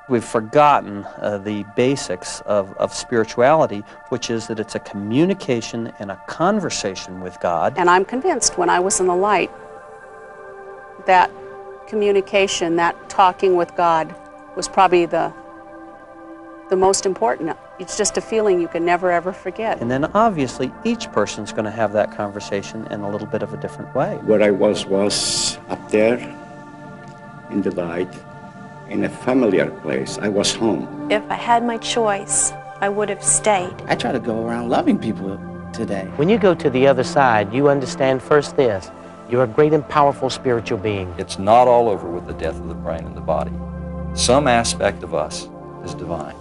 We've forgotten the basics of spirituality, which is that it's a communication and a conversation with God. And I'm convinced when I was in the light, that communication, that talking with God was probably the most important. It's just a feeling you can never ever forget. And then obviously each person's going to have that conversation in a little bit of a different way. Where I was up there in the light, in a familiar place. I was home. If I had my choice, I would have stayed. I try to go around loving people today. When you go to the other side, you understand first this: you're a great and powerful spiritual being. It's not all over with the death of the brain and the body. Some aspect of us is divine.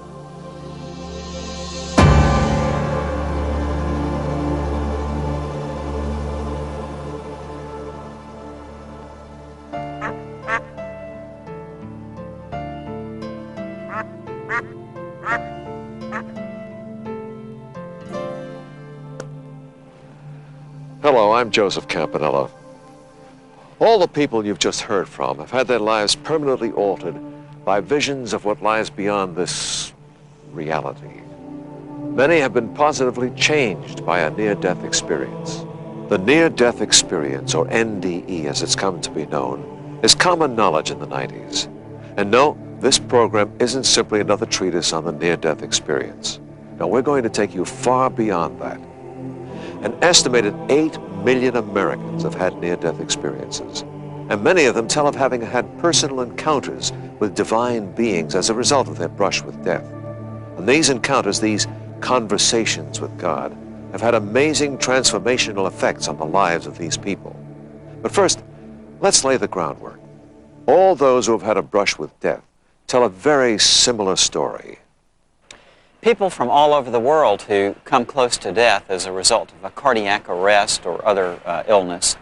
Hello, I'm Joseph Campanella. All the people you've just heard from have had their lives permanently altered by visions of what lies beyond this reality. Many have been positively changed by a near-death experience. The near-death experience, or NDE as it's come to be known, is common knowledge in the 90s. And no, this program isn't simply another treatise on the near-death experience. No, we're going to take you far beyond that. An estimated 8 million Americans have had near-death experiences, and many of them tell of having had personal encounters with divine beings as a result of their brush with death. And these encounters, these conversations with God, have had amazing transformational effects on the lives of these people. But first, let's lay the groundwork. All those who have had a brush with death tell a very similar story. People from all over the world who come close to death as a result of a cardiac arrest or other illness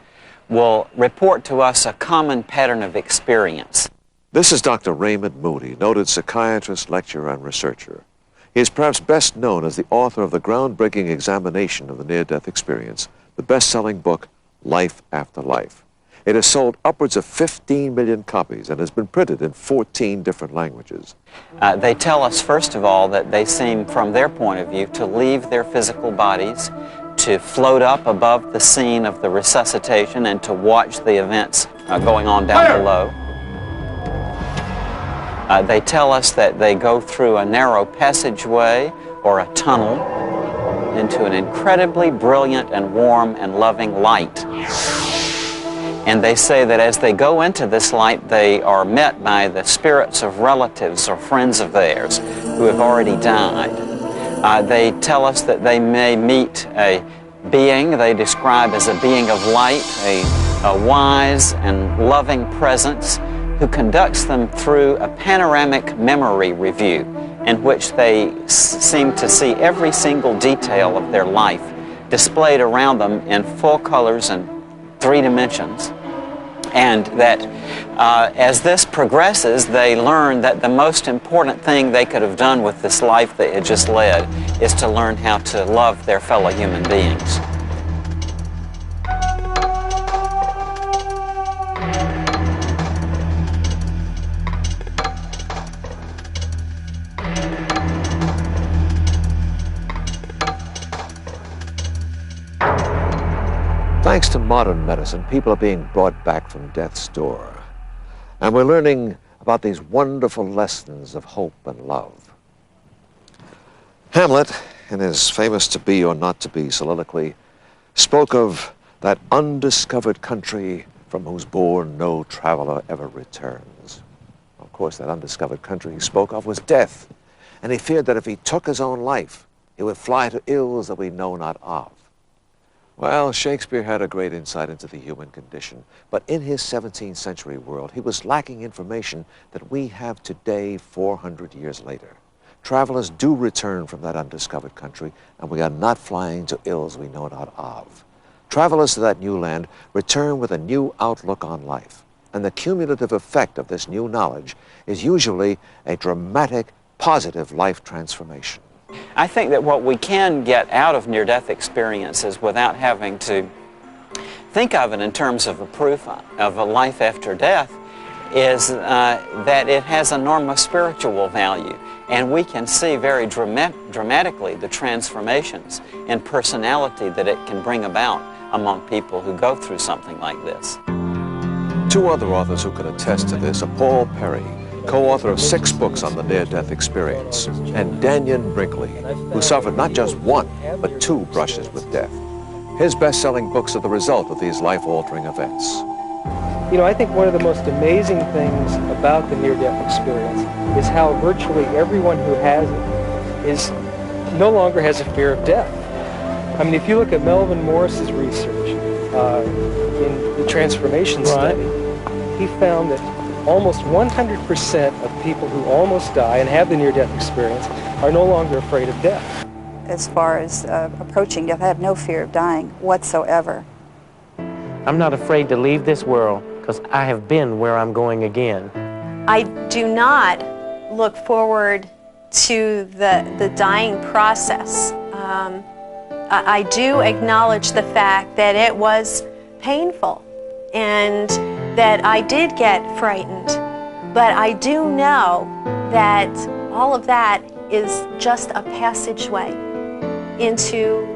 will report to us a common pattern of experience. This is Dr. Raymond Moody, noted psychiatrist, lecturer, and researcher. He is perhaps best known as the author of the groundbreaking examination of the near-death experience, the best-selling book, Life After Life. It has sold upwards of 15 million copies and has been printed in 14 different languages. They tell us, first of all, that they seem, from their point of view, to leave their physical bodies, to float up above the scene of the resuscitation, and to watch the events going on down below. They tell us that they go through a narrow passageway or a tunnel into an incredibly brilliant and warm and loving light. And they say that as they go into this light, they are met by the spirits of relatives or friends of theirs who have already died. They tell us that they may meet a being they describe as a being of light, a wise and loving presence who conducts them through a panoramic memory review in which they seem to see every single detail of their life displayed around them in full colors and 3 dimensions, and that as this progresses, they learn that the most important thing they could have done with this life they had just led is to learn how to love their fellow human beings. Thanks to modern medicine, people are being brought back from death's door. And we're learning about these wonderful lessons of hope and love. Hamlet, in his famous To Be or Not to Be soliloquy, spoke of that undiscovered country from whose bourne no traveler ever returns. Of course, that undiscovered country he spoke of was death, and he feared that if he took his own life, he would fly to ills that we know not of. Well, Shakespeare had a great insight into the human condition, but in his 17th century world, he was lacking information that we have today 400 years later. Travelers do return from that undiscovered country, and we are not flying to ills we know not of. Travelers to that new land return with a new outlook on life, and the cumulative effect of this new knowledge is usually a dramatic, positive life transformation. I think that what we can get out of near-death experiences without having to think of it in terms of a proof of a life after death is that it has enormous spiritual value. And we can see very dramatically the transformations in personality that it can bring about among people who go through something like this. Two other authors who can attest to this are Paul Perry, co-author of 6 books on the near-death experience, and Dannion Brinkley, who suffered not just 1, but 2 brushes with death. His best-selling books are the result of these life-altering events. You know, I think one of the most amazing things about the near-death experience is how virtually everyone who has it no longer has a fear of death. I mean, if you look at Melvin Morris's research in the transformation study, he found that almost 100% of people who almost die and have the near-death experience are no longer afraid of death. As far as approaching death, I have no fear of dying whatsoever. I'm not afraid to leave this world because I have been where I'm going again. I do not look forward to the dying process. I do acknowledge the fact that it was painful and that I did get frightened. But I do know that all of that is just a passageway into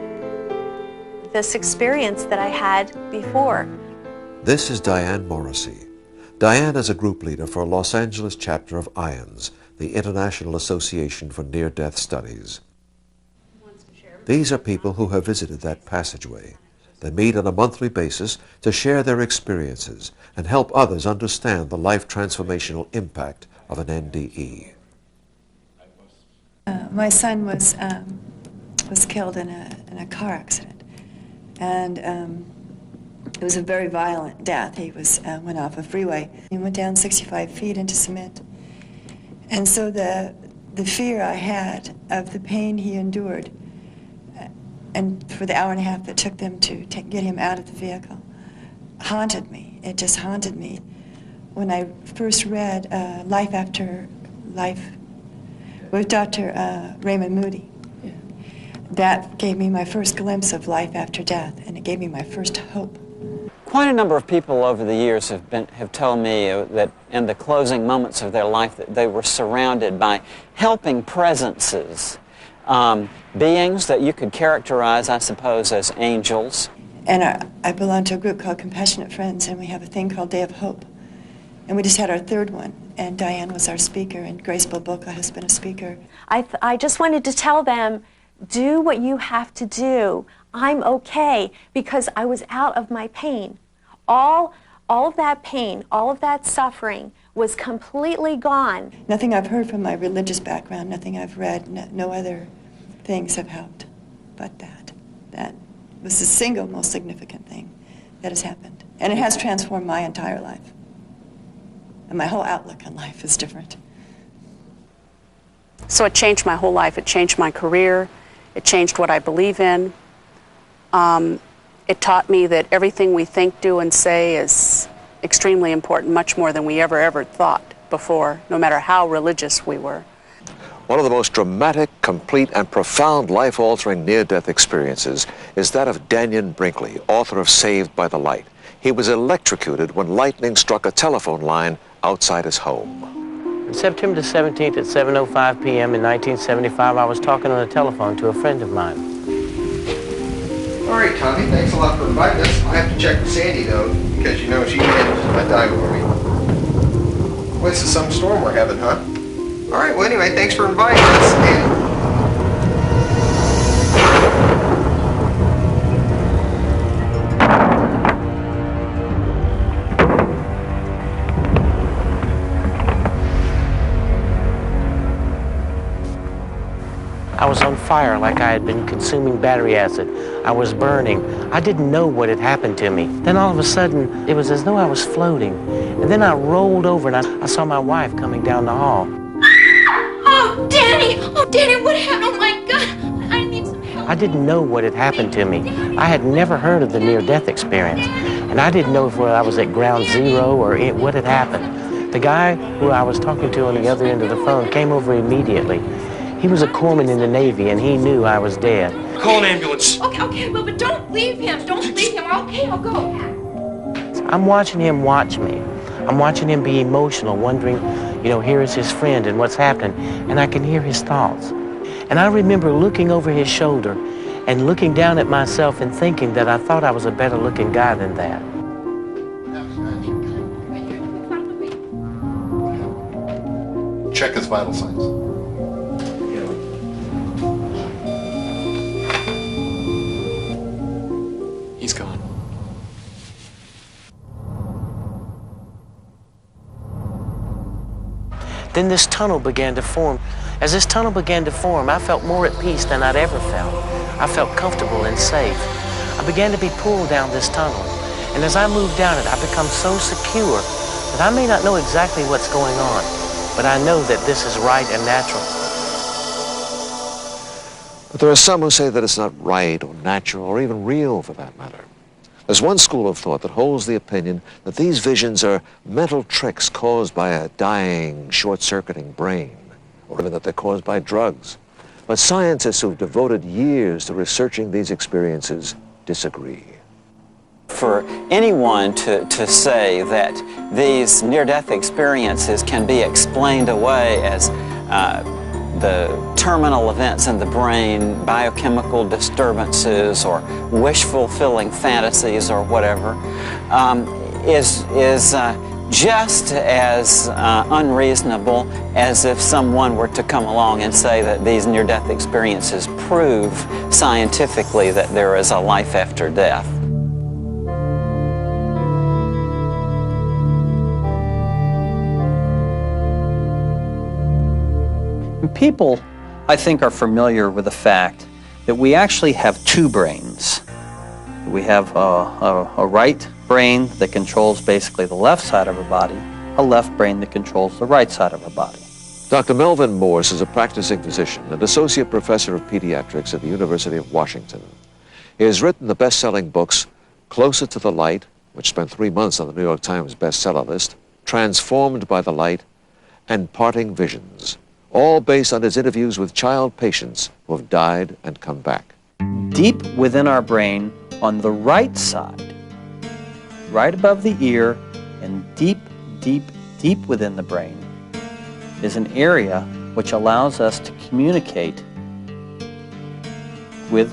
this experience that I had before. This is Diane Morrissey. Diane is a group leader for a Los Angeles chapter of IANDS, the International Association for Near-Death Studies. These are people who have visited that passageway. They meet on a monthly basis to share their experiences and help others understand the life transformational impact of an NDE. My son was killed in a car accident, and it was a very violent death. He went off a freeway. He went down 65 feet into cement. And so the fear I had of the pain he endured, and for the hour and a half that took them to get him out of the vehicle, haunted me. It just haunted me. When I first read Life After Life with Dr. Raymond Moody, that gave me my first glimpse of life after death, and it gave me my first hope. Quite a number of people over the years have told me that in the closing moments of their life that they were surrounded by helping presences, beings that you could characterize, I suppose, as angels. And I belong to a group called Compassionate Friends, and we have a thing called Day of Hope. And we just had our 3rd one, and Diane was our speaker, and Grace Boboka has been a speaker. I just wanted to tell them, do what you have to do. I'm okay, because I was out of my pain. All of that pain, all of that suffering was completely gone. Nothing I've heard from my religious background, nothing I've read, no other things have helped but that. That was the single most significant thing that has happened. And it has transformed my entire life. And my whole outlook on life is different. So it changed my whole life. It changed my career. It changed what I believe in. It taught me that everything we think, do, and say is extremely important, much more than we ever thought before, no matter how religious we were. One of the most dramatic, complete, and profound life-altering near-death experiences is that of Dannion Brinkley, author of Saved by the Light. He was electrocuted when lightning struck a telephone line outside his home. On September 17th at 7:05 p.m. in 1975, I was talking on the telephone to a friend of mine. All right, Tommy, thanks a lot for inviting us. I have to check with Sandy, though, because you know she handles my time for me. Well, this is some storm we're having, huh? All right, well, anyway, thanks for inviting us. And I was on fire like I had been consuming battery acid. I was burning. I didn't know what had happened to me. Then all of a sudden, it was as though I was floating. And then I rolled over and I saw my wife coming down the hall. Oh, Danny! Oh, Danny, what happened? Oh, my God! I need some help. I didn't know what had happened to me. I had never heard of the near-death experience. And I didn't know if I was at ground zero or what had happened. The guy who I was talking to on the other end of the phone came over immediately. He was a corpsman in the Navy, and he knew I was dead. Call an ambulance. Okay, but don't leave him. Don't leave him. Okay, I'll go. I'm watching him watch me. I'm watching him be emotional, wondering, you know, here is his friend and what's happening, and I can hear his thoughts. And I remember looking over his shoulder and looking down at myself and thinking that I thought I was a better looking guy than that. Check his vital signs. He's gone. Then this tunnel began to form. As this tunnel began to form, I felt more at peace than I'd ever felt. I felt comfortable and safe. I began to be pulled down this tunnel. And as I moved down it, I become so secure that I may not know exactly what's going on, but I know that this is right and natural. But there are some who say that it's not right or natural or even real for that matter. There's one school of thought that holds the opinion that these visions are mental tricks caused by a dying, short-circuiting brain, or even that they're caused by drugs. But scientists who've devoted years to researching these experiences disagree. For anyone to say that these near-death experiences can be explained away as the terminal events in the brain, biochemical disturbances, or wish-fulfilling fantasies, or whatever, is just as unreasonable as if someone were to come along and say that these near-death experiences prove scientifically that there is a life after death. People, I think, are familiar with the fact that we actually have two brains. We have a right brain that controls basically the left side of our body, a left brain that controls the right side of our body. Dr. Melvin Morse is a practicing physician and associate professor of pediatrics at the University of Washington. He has written the best-selling books Closer to the Light, which spent 3 months on the New York Times bestseller list, Transformed by the Light, and Parting Visions, all based on his interviews with child patients who have died and come back. Deep within our brain, on the right side, right above the ear, and deep, deep, deep within the brain, is an area which allows us to communicate with,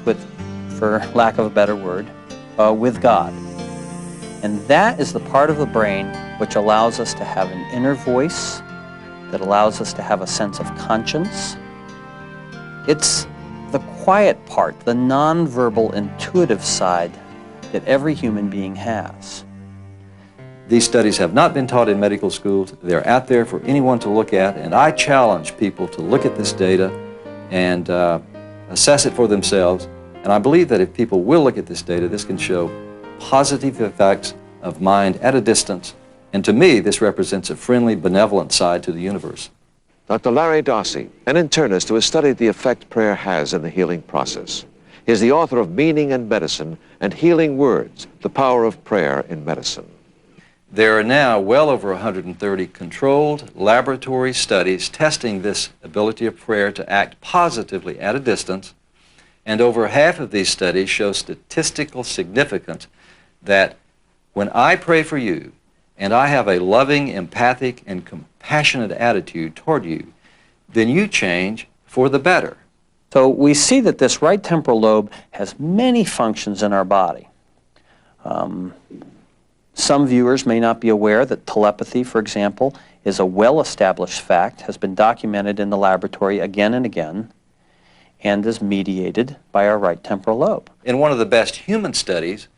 for lack of a better word, with God. And that is the part of the brain which allows us to have an inner voice, that allows us to have a sense of conscience. It's the quiet part, the nonverbal, intuitive side that every human being has. These studies have not been taught in medical schools. They're out there for anyone to look at, and I challenge people to look at this data and assess it for themselves. And I believe that if people will look at this data, this can show positive effects of mind at a distance. And to me, this represents a friendly, benevolent side to the universe. Dr. Larry Darcy, an internist who has studied the effect prayer has in the healing process. He is the author of Meaning and Medicine and Healing Words, The Power of Prayer in Medicine. There are now well over 130 controlled laboratory studies testing this ability of prayer to act positively at a distance, and over half of these studies show statistical significance that when I pray for you, and I have a loving, empathic, and compassionate attitude toward you, then you change for the better. So we see that this right temporal lobe has many functions in our body. Some viewers may not be aware that telepathy, for example, is a well-established fact, has been documented in the laboratory again and again, and is mediated by our right temporal lobe. In one of the best human studies,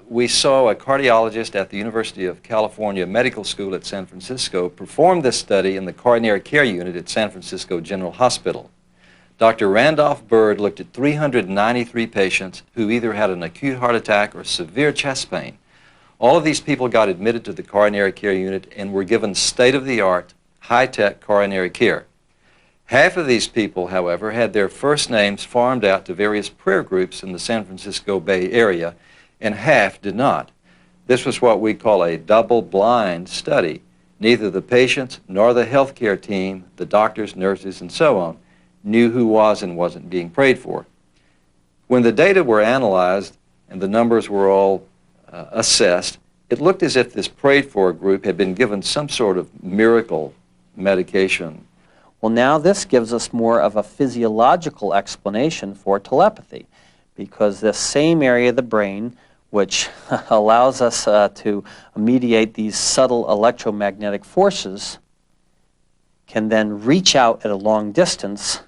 we saw a cardiologist at the University of California Medical School at San Francisco perform this study in the coronary care unit at San Francisco General Hospital. Dr. Randolph Bird looked at 393 patients who either had an acute heart attack or severe chest pain. All of these people got admitted to the coronary care unit and were given state-of-the-art, high-tech coronary care. Half of these people, however, had their first names farmed out to various prayer groups in the San Francisco Bay Area, and half did not. This was what we call a double-blind study. Neither the patients nor the healthcare team, the doctors, nurses, and so on, knew who was and wasn't being prayed for. When the data were analyzed and the numbers were all assessed, It looked as if this prayed-for group had been given some sort of miracle medication. Well, now this gives us more of a physiological explanation for telepathy, because this same area of the brain, which allows us to mediate these subtle electromagnetic forces, can then reach out at a long distance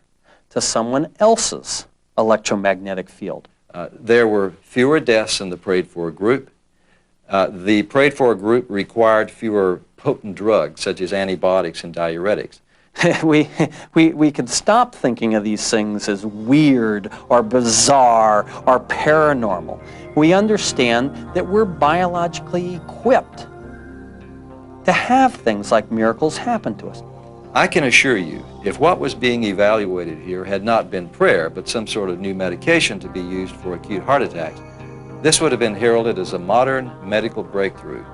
to someone else's electromagnetic field. There were fewer deaths in the prayed-for group. The prayed-for group required fewer potent drugs, such as antibiotics and diuretics. we can stop thinking of these things as weird or bizarre or paranormal. We understand that we're biologically equipped to have things like miracles happen to us. I can assure you, if what was being evaluated here had not been prayer, but some sort of new medication to be used for acute heart attacks, this would have been heralded as a modern medical breakthrough,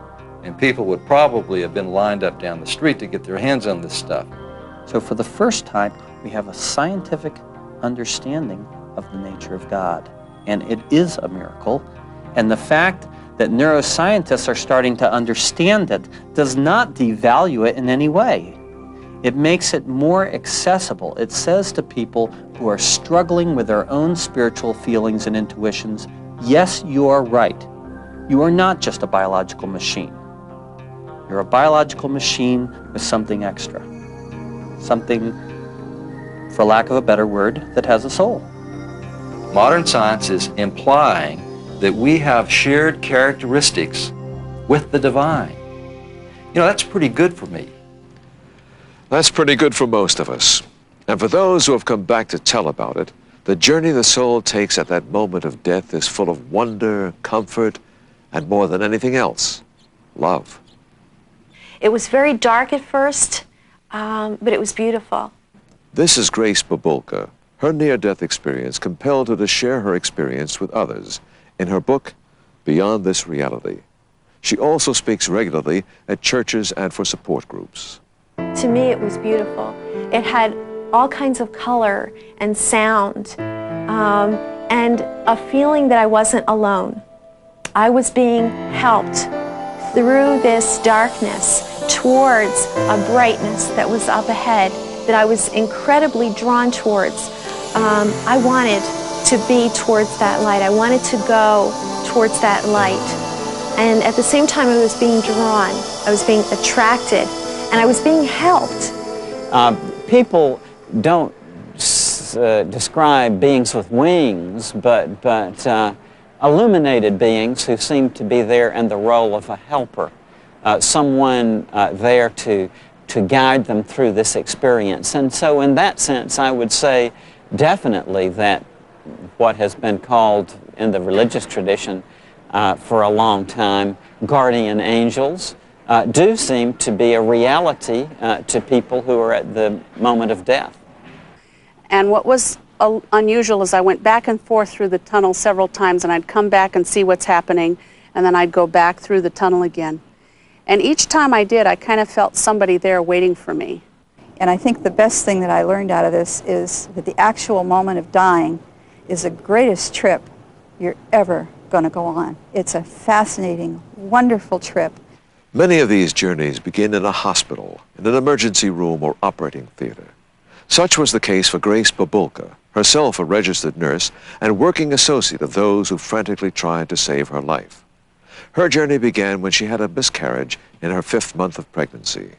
and people would probably have been lined up down the street to get their hands on this stuff. So for the first time, we have a scientific understanding of the nature of God, and it is a miracle. And the fact that neuroscientists are starting to understand it does not devalue it in any way. It makes it more accessible. It says to people who are struggling with their own spiritual feelings and intuitions, yes, you are right. You are not just a biological machine. You're a biological machine with something extra. Something, for lack of a better word, that has a soul. Modern science is implying that we have shared characteristics with the divine. You know, that's pretty good for me. That's pretty good for most of us. And for those who have come back to tell about it, the journey the soul takes at that moment of death is full of wonder, comfort, and more than anything else, love. It was very dark at first, but it was beautiful. This is Grace Babulka. Her near-death experience compelled her to share her experience with others in her book, Beyond This Reality. She also speaks regularly at churches and for support groups. To me, it was beautiful. It had all kinds of color and sound, and a feeling that I wasn't alone. I was being helped through this darkness towards a brightness that was up ahead that I was incredibly drawn towards. I wanted to be towards that light. I wanted to go towards that light. And at the same time, I was being drawn. I was being attracted. And I was being helped. People don't describe beings with wings, but illuminated beings who seem to be there in the role of a helper, someone there to guide them through this experience. And so in that sense, I would say definitely that what has been called in the religious tradition for a long time, guardian angels, do seem to be a reality to people who are at the moment of death. And what was unusual is I went back and forth through the tunnel several times, and I'd come back and see what's happening, and then I'd go back through the tunnel again. And each time I did, I kind of felt somebody there waiting for me. And I think the best thing that I learned out of this is that the actual moment of dying is the greatest trip you're ever going to go on. It's a fascinating, wonderful trip. Many of these journeys begin in a hospital, in an emergency room or operating theater. Such was the case for Grace Babulka, herself a registered nurse and working associate of those who frantically tried to save her life. Her journey began when she had a miscarriage in her 5th month of pregnancy.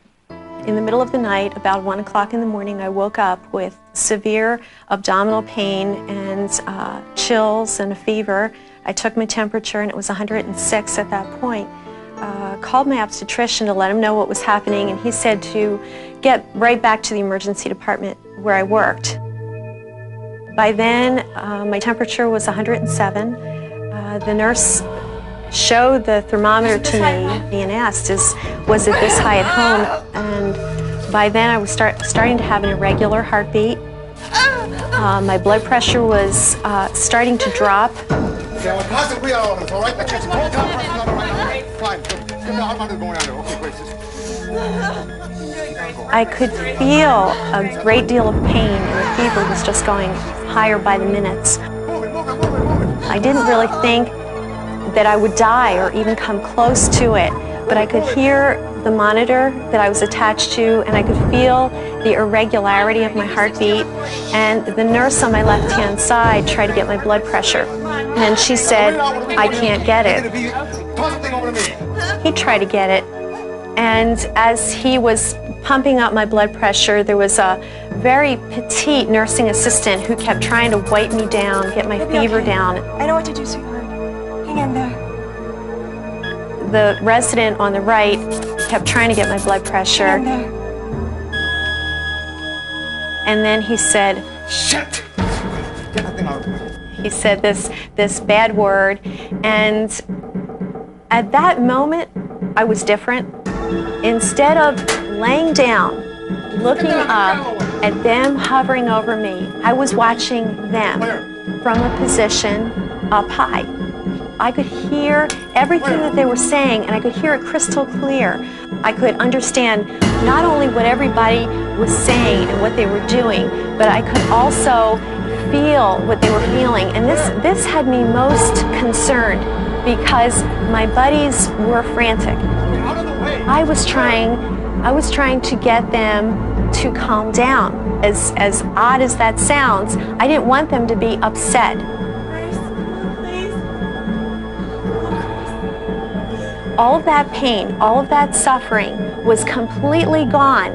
In the middle of the night, about 1 o'clock in the morning, I woke up with severe abdominal pain and chills and a fever. I took my temperature and it was 106 at that point. Called my obstetrician to let him know what was happening, and he said to get right back to the emergency department where I worked. By then, my temperature was 107. The nurse showed the thermometer to me and asked, was it this high at home? And by then I was starting to have an irregular heartbeat. My blood pressure was starting to drop. I could feel a great deal of pain, and the fever was just going higher by the minutes. I didn't really think that I would die or even come close to it. But I could hear the monitor that I was attached to, and I could feel the irregularity of my heartbeat. And the nurse on my left-hand side tried to get my blood pressure. And she said, "I can't get it." He tried to get it. And as he was pumping up my blood pressure, there was a very petite nursing assistant who kept trying to wipe me down, get my fever down. I know what to do, sweetheart. Hang in there. The resident on the right kept trying to get my blood pressure. Hang in there. And then he said, "Shit! Get that thing out of the way." He said this bad word, and at that moment, I was different. Instead of laying down, looking up at them hovering over me, I was watching them from a position up high. I could hear everything that they were saying, and I could hear it crystal clear. I could understand not only what everybody was saying and what they were doing, but I could also feel what they were feeling. And this had me most concerned because my buddies were frantic. I was trying to get them to calm down. As odd as that sounds, I didn't want them to be upset. All of that pain, all of that suffering was completely gone.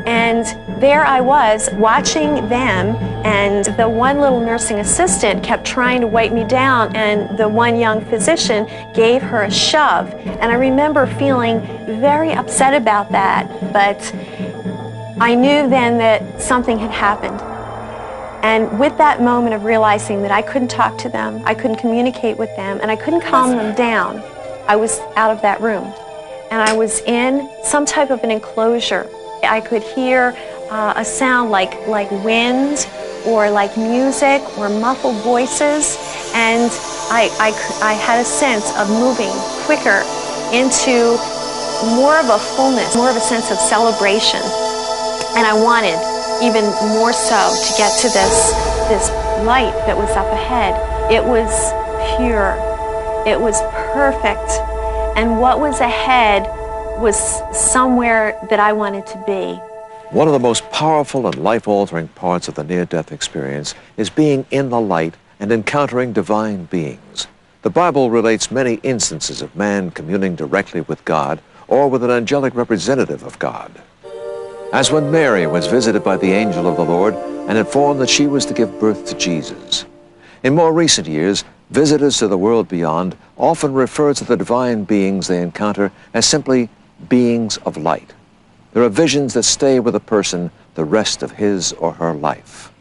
And there I was watching them, and the one little nursing assistant kept trying to wipe me down, and the one young physician gave her a shove. And I remember feeling very upset about that, but I knew then that something had happened. And with that moment of realizing that I couldn't talk to them, I couldn't communicate with them, and I couldn't calm them down, I was out of that room. And I was in some type of an enclosure. I could hear a sound like wind or like music or muffled voices, and I had a sense of moving quicker into more of a fullness, more of a sense of celebration. And I wanted even more so to get to this light that was up ahead. It was pure. It was perfect. And what was ahead was somewhere that I wanted to be. One of the most powerful and life-altering parts of the near-death experience is being in the light and encountering divine beings. The Bible relates many instances of man communing directly with God or with an angelic representative of God. As when Mary was visited by the angel of the Lord and informed that she was to give birth to Jesus. In more recent years, visitors to the world beyond often refer to the divine beings they encounter as simply beings of light. There are visions that stay with a person the rest of his or her life.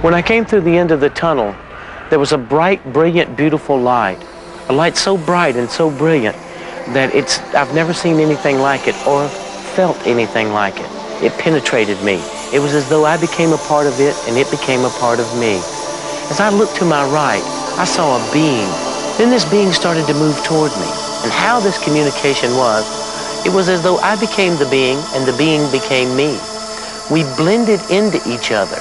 When I came through the end of the tunnel, there was a bright, brilliant, beautiful light. A light so bright and so brilliant that I've never seen anything like it or felt anything like it. It penetrated me. It was as though I became a part of it and it became a part of me. As I looked to my right, I saw a being. Then this being started to move toward me. And how this communication was, it was as though I became the being and the being became me. We blended into each other.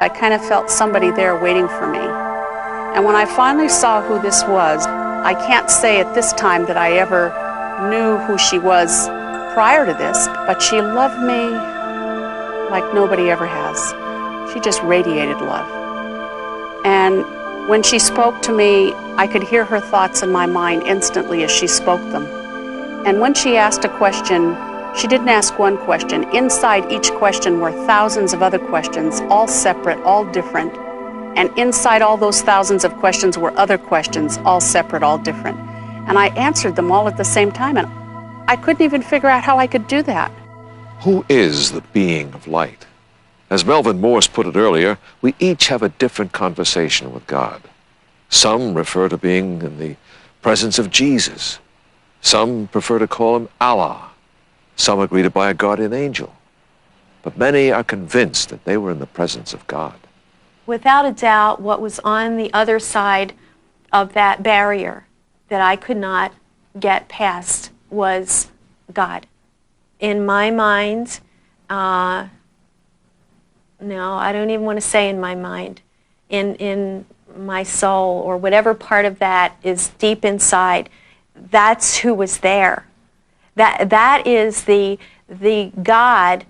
I kind of felt somebody there waiting for me. And when I finally saw who this was, I can't say at this time that I ever knew who she was prior to this, but she loved me like nobody ever has. She just radiated love. And when she spoke to me, I could hear her thoughts in my mind instantly as she spoke them. And when she asked a question, she didn't ask one question. Inside each question were thousands of other questions, all separate, all different. And inside all those thousands of questions were other questions, all separate, all different. And I answered them all at the same time, and I couldn't even figure out how I could do that. Who is the being of light? As Melvin Morse put it earlier, we each have a different conversation with God. Some refer to being in the presence of Jesus. Some prefer to call him Allah. Some are greeted by a guardian angel. But many are convinced that they were in the presence of God. Without a doubt, what was on the other side of that barrier that I could not get past was God. In my mind, no, I don't even want to say in my mind, in my soul, or whatever part of that is deep inside, that's who was there. That is the God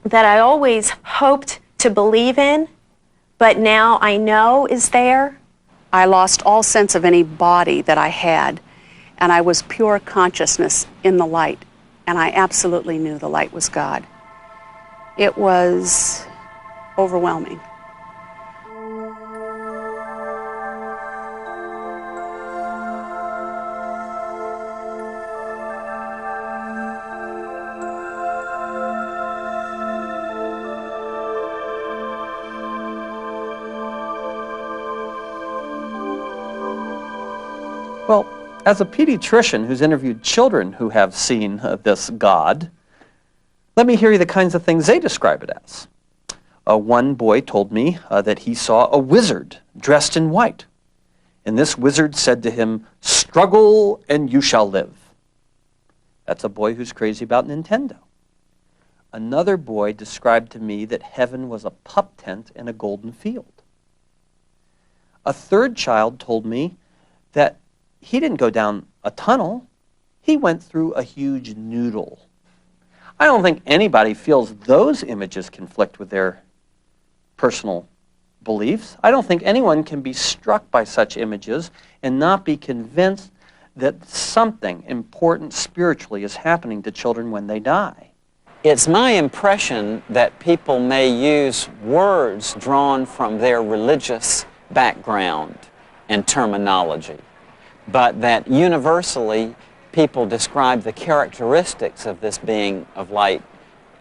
that I always hoped to believe in, but now I know is there. I lost all sense of any body that I had, and I was pure consciousness in the light, and I absolutely knew the light was God. It was overwhelming. Well, as a pediatrician who's interviewed children who have seen this God, let me hear you the kinds of things they describe it as. One boy told me that he saw a wizard dressed in white, and this wizard said to him, "Struggle and you shall live." That's a boy who's crazy about Nintendo. Another boy described to me that heaven was a pup tent in a golden field. A third child told me that he didn't go down a tunnel, he went through a huge noodle. I don't think anybody feels those images conflict with their personal beliefs. I don't think anyone can be struck by such images and not be convinced that something important spiritually is happening to children when they die. It's my impression that people may use words drawn from their religious background and terminology, but that universally people describe the characteristics of this being of light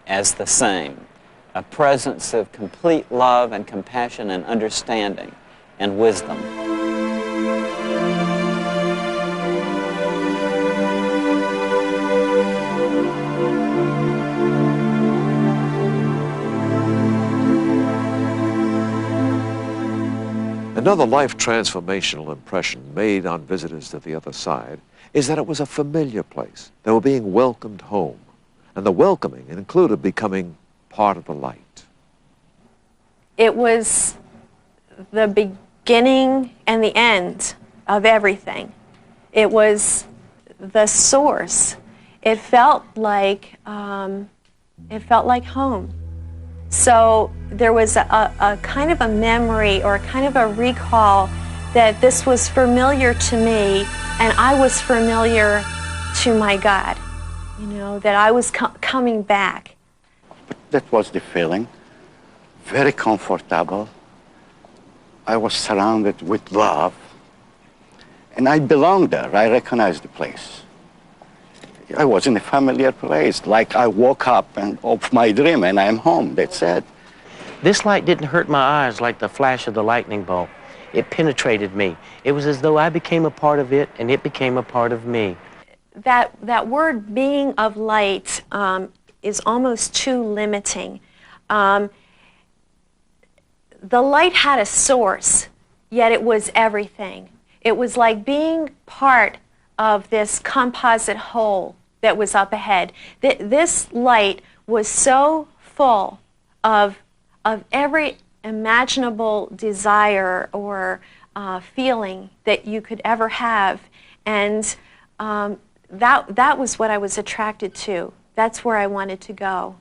as the same. A presence of complete love and compassion and understanding and wisdom. Another life transformational impression made on visitors to the other side is that it was a familiar place. They were being welcomed home, and the welcoming included becoming part of the light. It was the beginning and the end of everything. It was the source. It felt like home. So there was a kind of a memory or kind of a recall that this was familiar to me and I was familiar to my God, you know, that I was coming back. But that was the feeling, very comfortable. I was surrounded with love and I belonged there. I recognized the place. I was in a familiar place, like I woke up of my dream and I'm home, that's it. This light didn't hurt my eyes like the flash of the lightning bolt. It penetrated me. It was as though I became a part of it and it became a part of me. That word being of light is almost too limiting. The light had a source, yet it was everything. It was like being part of this composite whole that was up ahead. This light was so full of every imaginable desire or feeling that you could ever have, and that was what I was attracted to. That's where I wanted to go.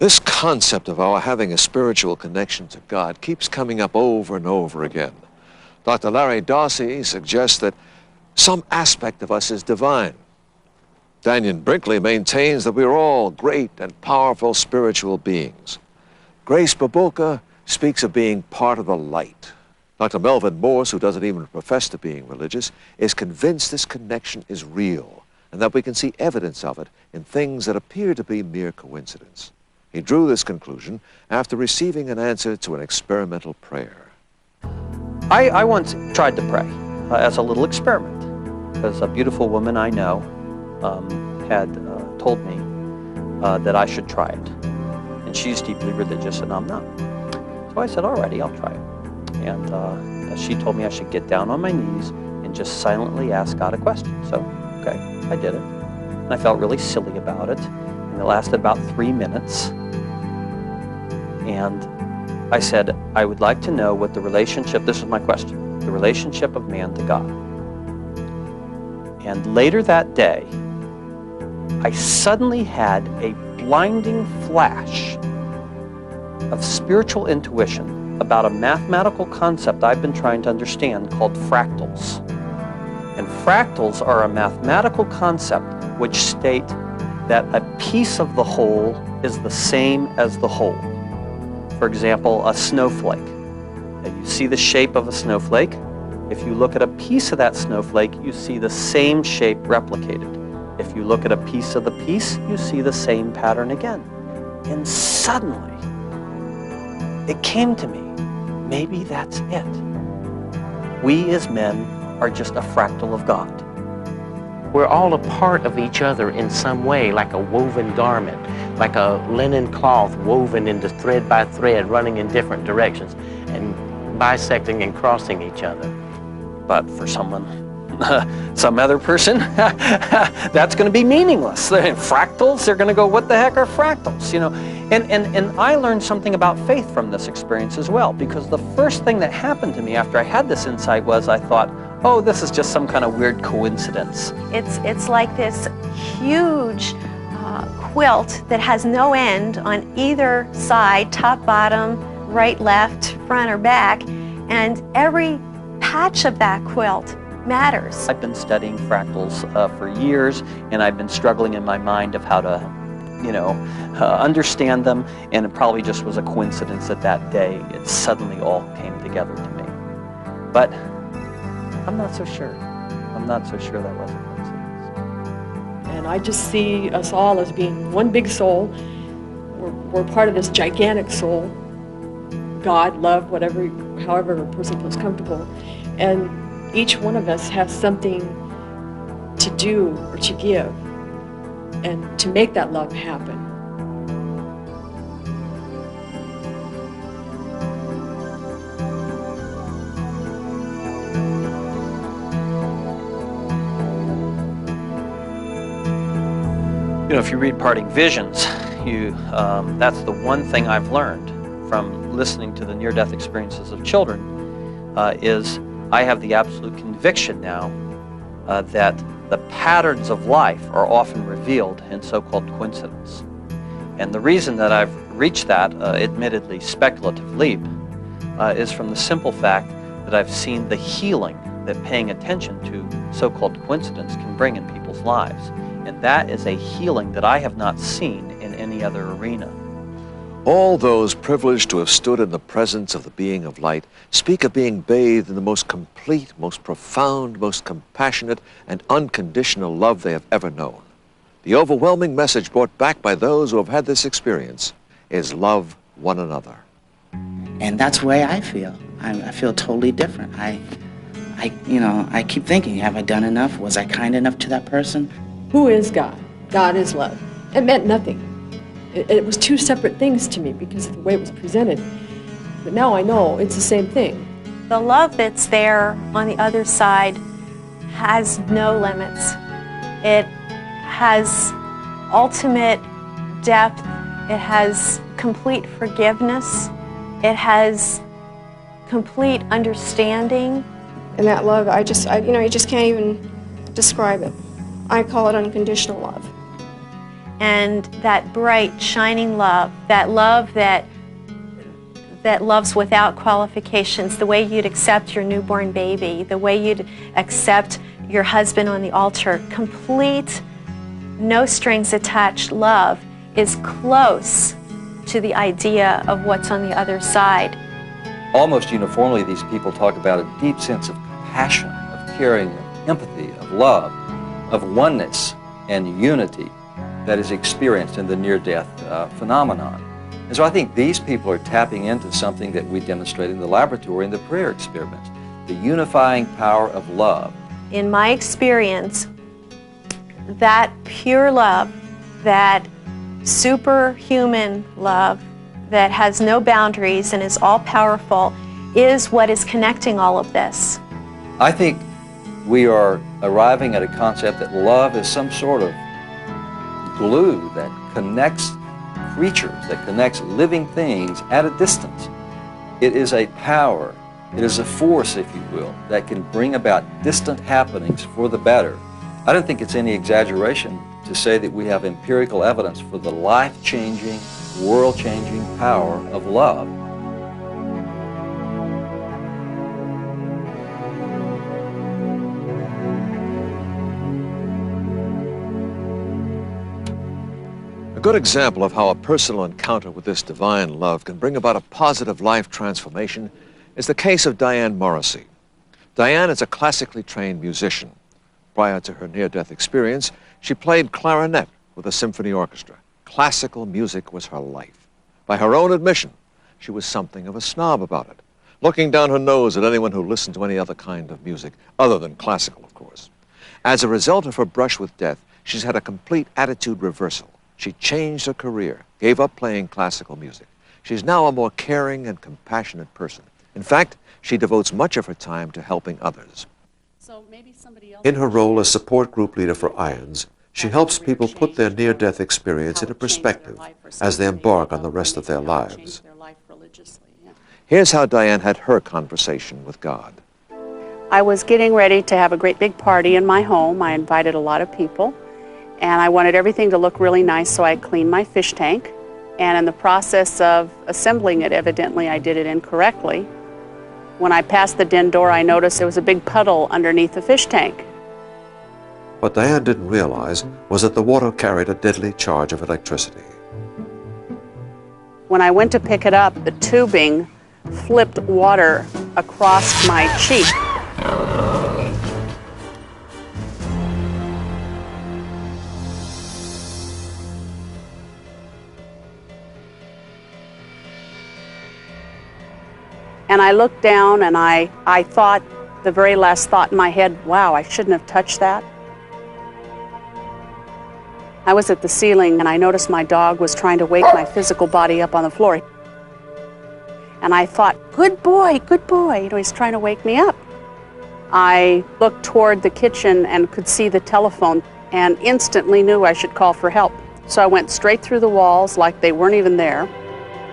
This concept of our having a spiritual connection to God keeps coming up over and over again. Dr. Larry Dossey suggests that some aspect of us is divine. Daniel Brinkley maintains that we're all great and powerful spiritual beings. Grace Baboka speaks of being part of the light. Dr. Melvin Morse, who doesn't even profess to being religious, is convinced this connection is real and that we can see evidence of it in things that appear to be mere coincidence. He drew this conclusion after receiving an answer to an experimental prayer. I once tried to pray as a little experiment because a beautiful woman I know had told me that I should try it. And she's deeply religious and I'm not. So I said, alrighty, I'll try it. And she told me I should get down on my knees and just silently ask God a question. So, okay, I did it. And I felt really silly about it. And that lasted about 3 minutes. And I said, I would like to know what the relationship, this is my question, the relationship of man to God. And later that day, I suddenly had a blinding flash of spiritual intuition about a mathematical concept I've been trying to understand called fractals. And fractals are a mathematical concept which state that a piece of the whole is the same as the whole. For example, a snowflake. And you see the shape of a snowflake. If you look at a piece of that snowflake, you see the same shape replicated. If you look at a piece of the piece, you see the same pattern again. And suddenly, it came to me, maybe that's it. We as men are just a fractal of God. We're all a part of each other in some way, like a woven garment, like a linen cloth woven into thread by thread, running in different directions and bisecting and crossing each other. But for someone, some other person, that's going to be meaningless. Fractals, they're going to go, what the heck are fractals? You know, and I learned something about faith from this experience as well, because the first thing that happened to me after I had this insight was I thought, oh, this is just some kind of weird coincidence. It's like this huge quilt that has no end on either side, top, bottom, right, left, front, or back, and every patch of that quilt matters. I've been studying fractals for years, and I've been struggling in my mind of how to, you know, understand them, and it probably just was a coincidence that that day it suddenly all came together to me. But I'm not so sure. I'm not so sure that was a coincidence. And I just see us all as being one big soul. We're part of this gigantic soul. God, love, whatever, however a person feels comfortable. And each one of us has something to do or to give and to make that love happen. You know, if you read Parting Visions, that's the one thing I've learned from listening to the near-death experiences of children, is I have the absolute conviction now that the patterns of life are often revealed in so-called coincidence. And the reason that I've reached that, admittedly speculative leap, is from the simple fact that I've seen the healing that paying attention to so-called coincidence can bring in people's lives. And that is a healing that I have not seen in any other arena. All those privileged to have stood in the presence of the being of light speak of being bathed in the most complete, most profound, most compassionate, and unconditional love they have ever known. The overwhelming message brought back by those who have had this experience is love one another. And that's the way I feel. I feel totally different. I keep thinking, have I done enough? Was I kind enough to that person? Who is God? God is love. It meant nothing. It was two separate things to me because of the way it was presented. But now I know it's the same thing. The love that's there on the other side has no limits. It has ultimate depth. It has complete forgiveness. It has complete understanding. And that love, you just can't even describe it. I call it unconditional love. And that bright, shining love, that love that loves without qualifications, the way you'd accept your newborn baby, the way you'd accept your husband on the altar, complete, no strings attached love is close to the idea of what's on the other side. Almost uniformly, these people talk about a deep sense of compassion, of caring, of empathy, of love, of oneness and unity that is experienced in the near-death phenomenon. And so I think these people are tapping into something that we demonstrated in the laboratory in the prayer experiments, the unifying power of love. In my experience, that pure love, that superhuman love that has no boundaries and is all-powerful is what is connecting all of this. I think we are arriving at a concept that love is some sort of glue that connects creatures, that connects living things at a distance. It is a power, it is a force, if you will, that can bring about distant happenings for the better. I don't think it's any exaggeration to say that we have empirical evidence for the life-changing, world-changing power of love. A good example of how a personal encounter with this divine love can bring about a positive life transformation is the case of Diane Morrissey. Diane is a classically trained musician. Prior to her near-death experience, she played clarinet with a symphony orchestra. Classical music was her life. By her own admission, she was something of a snob about it, looking down her nose at anyone who listened to any other kind of music, other than classical, of course. As a result of her brush with death, she's had a complete attitude reversal. She changed her career, gave up playing classical music. She's now a more caring and compassionate person. In fact, she devotes much of her time to helping others. In her role as support group leader for IANDS, she helps people put their near-death experience into perspective as they embark on the rest of their lives. Here's how Diane had her conversation with God. I was getting ready to have a great big party in my home. I invited a lot of people, and I wanted everything to look really nice, so I cleaned my fish tank. And in the process of assembling it, evidently I did it incorrectly. When I passed the den door, I noticed there was a big puddle underneath the fish tank. What Diane didn't realize was that the water carried a deadly charge of electricity. When I went to pick it up, the tubing flipped water across my cheek. And I looked down and I thought, the very last thought in my head, wow, I shouldn't have touched that. I was at the ceiling and I noticed my dog was trying to wake my physical body up on the floor. And I thought, good boy, you know, he's trying to wake me up. I looked toward the kitchen and could see the telephone and instantly knew I should call for help. So I went straight through the walls like they weren't even there.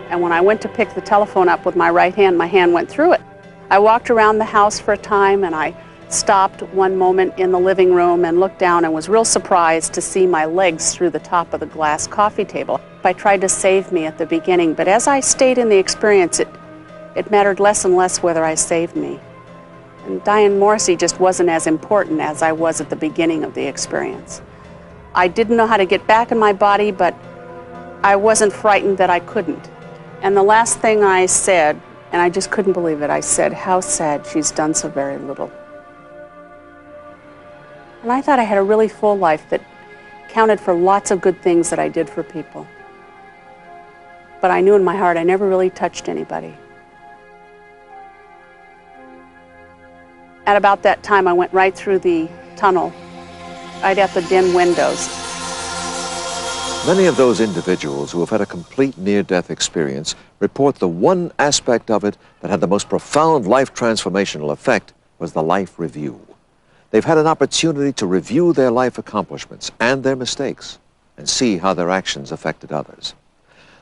And when I went to pick the telephone up with my right hand, my hand went through it. I walked around the house for a time and I stopped one moment in the living room and looked down and was real surprised to see my legs through the top of the glass coffee table. I tried to save me at the beginning, but as I stayed in the experience, it mattered less and less whether I saved me. And Diane Morrissey just wasn't as important as I was at the beginning of the experience. I didn't know how to get back in my body, but I wasn't frightened that I couldn't. And the last thing I said, and I just couldn't believe it, I said, how sad she's done so very little. And I thought I had a really full life that counted for lots of good things that I did for people. But I knew in my heart I never really touched anybody. At about that time, I went right through the tunnel, right at the dim windows. Many of those individuals who have had a complete near-death experience report the one aspect of it that had the most profound life transformational effect was the life review. They've had an opportunity to review their life accomplishments and their mistakes and see how their actions affected others.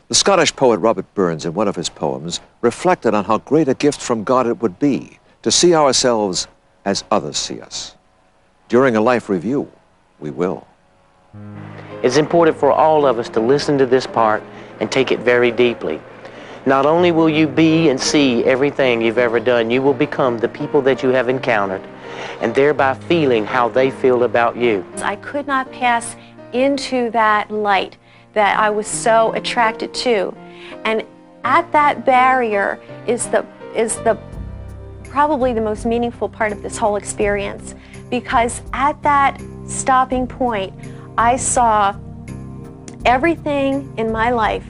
The Scottish poet Robert Burns, in one of his poems, reflected on how great a gift from God it would be to see ourselves as others see us. During a life review, we will. It's important for all of us to listen to this part and take it very deeply. Not only will you be and see everything you've ever done, you will become the people that you have encountered, and thereby feeling how they feel about you. I could not pass into that light that I was so attracted to. And at that barrier is probably the most meaningful part of this whole experience, because at that stopping point, I saw everything in my life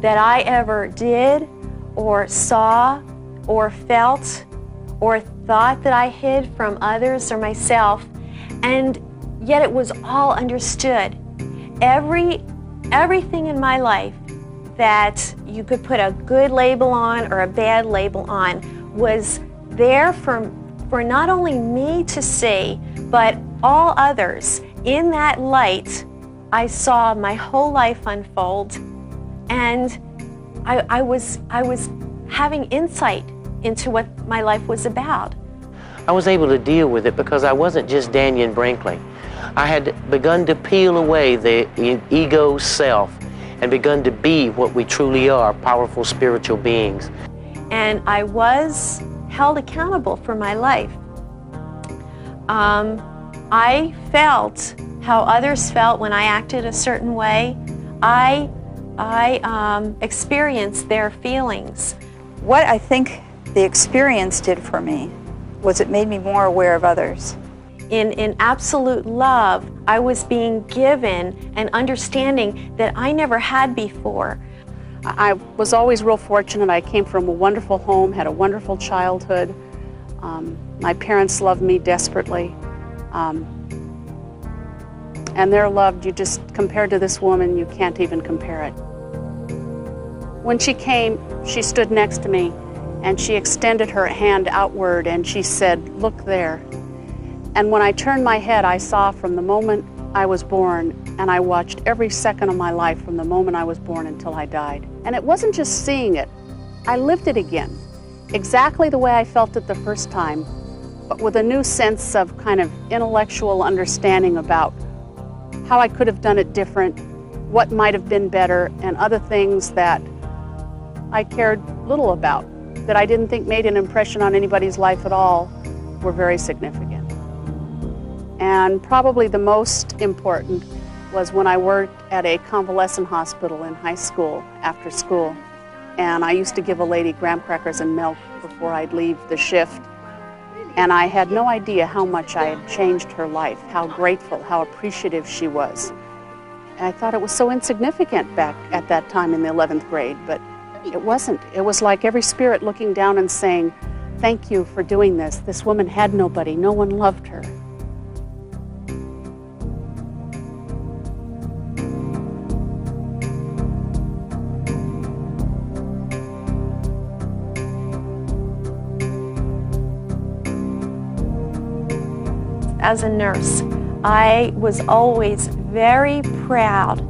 that I ever did or saw or felt or thought that I hid from others or myself, and yet it was all understood. Everything in my life that you could put a good label on or a bad label on was there for not only me to see, but all others in that light I saw my whole life unfold, and I was having insight into what my life was about. I was able to deal with it because I wasn't just Dannion Brinkley. I had begun to peel away the ego self and begun to be what we truly are, powerful spiritual beings. And I was held accountable for my life. I felt how others felt when I acted a certain way. I experienced their feelings. What I think the experience did for me was it made me more aware of others. In absolute love, I was being given an understanding that I never had before. I was always real fortunate. I came from a wonderful home, had a wonderful childhood. My parents loved me desperately. And their love, you just, compared to this woman, you can't even compare it. When she came, she stood next to me and she extended her hand outward and she said, "Look there." And when I turned my head, I saw from the moment I was born, and I watched every second of my life from the moment I was born until I died. And it wasn't just seeing it, I lived it again, exactly the way I felt it the first time, but with a new sense of kind of intellectual understanding about how I could have done it different, what might have been better, and other things that I cared little about, that I didn't think made an impression on anybody's life at all, were very significant. And probably the most important was when I worked at a convalescent hospital in high school, after school. And I used to give a lady graham crackers and milk before I'd leave the shift. And I had no idea how much I had changed her life, how grateful, how appreciative she was. And I thought it was so insignificant back at that time in the 11th grade, but it wasn't. It was like every spirit looking down and saying, "Thank you for doing this. This woman had nobody. No one loved her." As a nurse, I was always very proud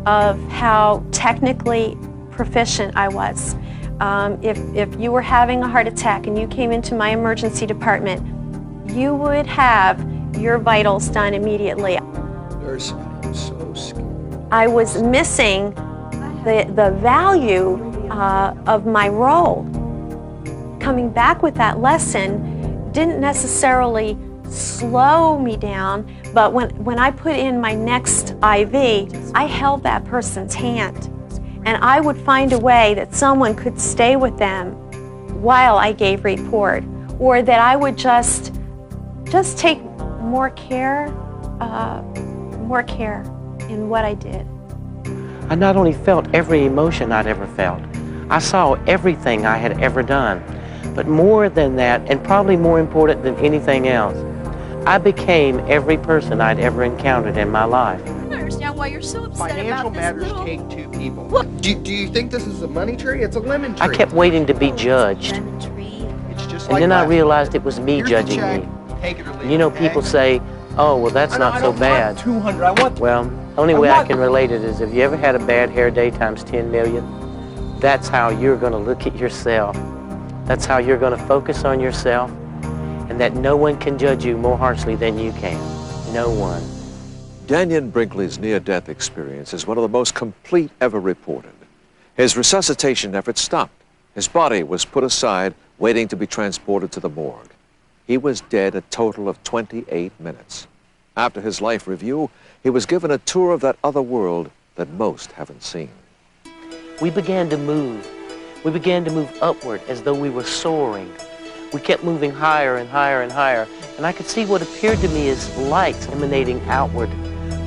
of how technically proficient I was. If you were having a heart attack and you came into my emergency department, you would have your vitals done immediately. Nurse, I'm so scared. I was missing the value of my role. Coming back with that lesson didn't necessarily slow me down, but when I put in my next IV, I held that person's hand. And I would find a way that someone could stay with them while I gave report, or that I would just take more care in what I did. I not only felt every emotion I'd ever felt, I saw everything I had ever done. But more than that, and probably more important than anything else, I became every person I'd ever encountered in my life. I don't understand why you're so upset Financial about this matters little... take two people. Do you think this is a money tree? It's a lemon tree. I kept waiting to be judged. It's just And like then I last realized it was me Here's the judging check. me. Take it or leave You know, it, okay? people say, "Oh, well, that's not so bad." 200. I want. Well, the only way I can relate it is, if you ever had a bad hair day times 10 million, that's how you're going to look at yourself. That's how you're going to focus on yourself, and that no one can judge you more harshly than you can. No one. Dannion Brinkley's near-death experience is one of the most complete ever reported. His resuscitation efforts stopped. His body was put aside, waiting to be transported to the morgue. He was dead a total of 28 minutes. After his life review, he was given a tour of that other world that most haven't seen. We began to move. We began to move upward as though we were soaring. We kept moving higher and higher and higher, and I could see what appeared to me as lights emanating outward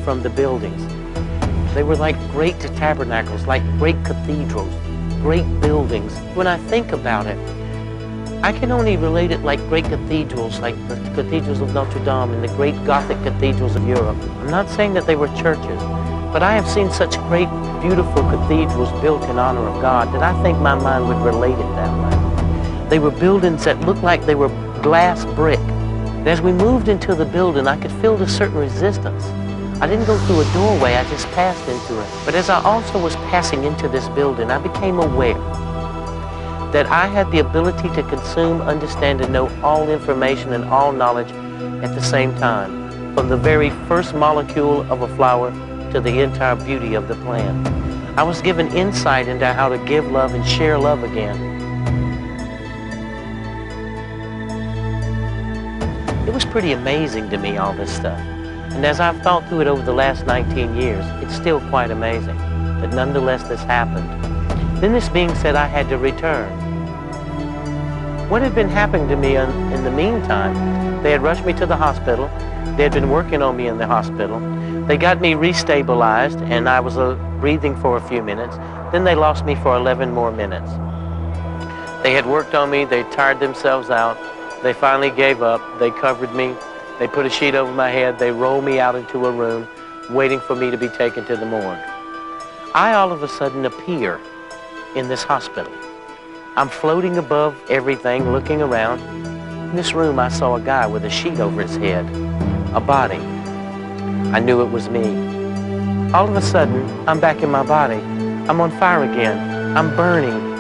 from the buildings. They were like great tabernacles, like great cathedrals, great buildings. When I think about it, I can only relate it like great cathedrals, like the cathedrals of Notre Dame and the great Gothic cathedrals of Europe. I'm not saying that they were churches, but I have seen such great, beautiful cathedrals built in honor of God that I think my mind would relate it that way. They were buildings that looked like they were glass brick. And as we moved into the building, I could feel a certain resistance. I didn't go through a doorway, I just passed into it. But as I also was passing into this building, I became aware that I had the ability to consume, understand, and know all information and all knowledge at the same time, from the very first molecule of a flower to the entire beauty of the plant. I was given insight into how to give love and share love again. It was pretty amazing to me, all this stuff. And as I've thought through it over the last 19 years, it's still quite amazing that nonetheless this happened. Then this being said, I had to return. What had been happening to me in the meantime, they had rushed me to the hospital. They had been working on me in the hospital. They got me restabilized, and I was breathing for a few minutes. Then they lost me for 11 more minutes. They had worked on me. They tired themselves out. They finally gave up. They covered me. They put a sheet over my head. They rolled me out into a room, waiting for me to be taken to the morgue. I all of a sudden appear in this hospital. I'm floating above everything, looking around. In this room, I saw a guy with a sheet over his head, a body. I knew it was me. All of a sudden, I'm back in my body. I'm on fire again. I'm burning.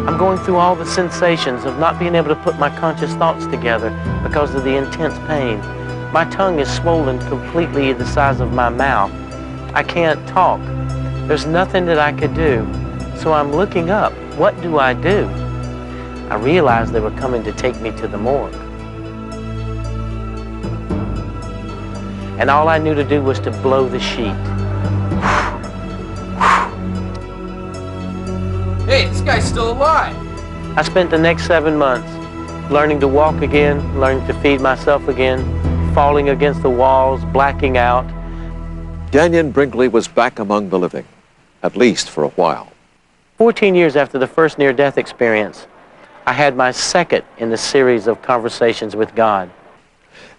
I'm going through all the sensations of not being able to put my conscious thoughts together because of the intense pain. My tongue is swollen completely the size of my mouth. I can't talk. There's nothing that I could do. So I'm looking up. What do? I realized they were coming to take me to the morgue. And all I knew to do was to blow the sheet. Hey, this guy's still alive. I spent the next 7 months learning to walk again, learning to feed myself again, falling against the walls, blacking out. Dannion Brinkley was back among the living, at least for a while. 14 years after the first near-death experience, I had my second in the series of conversations with God.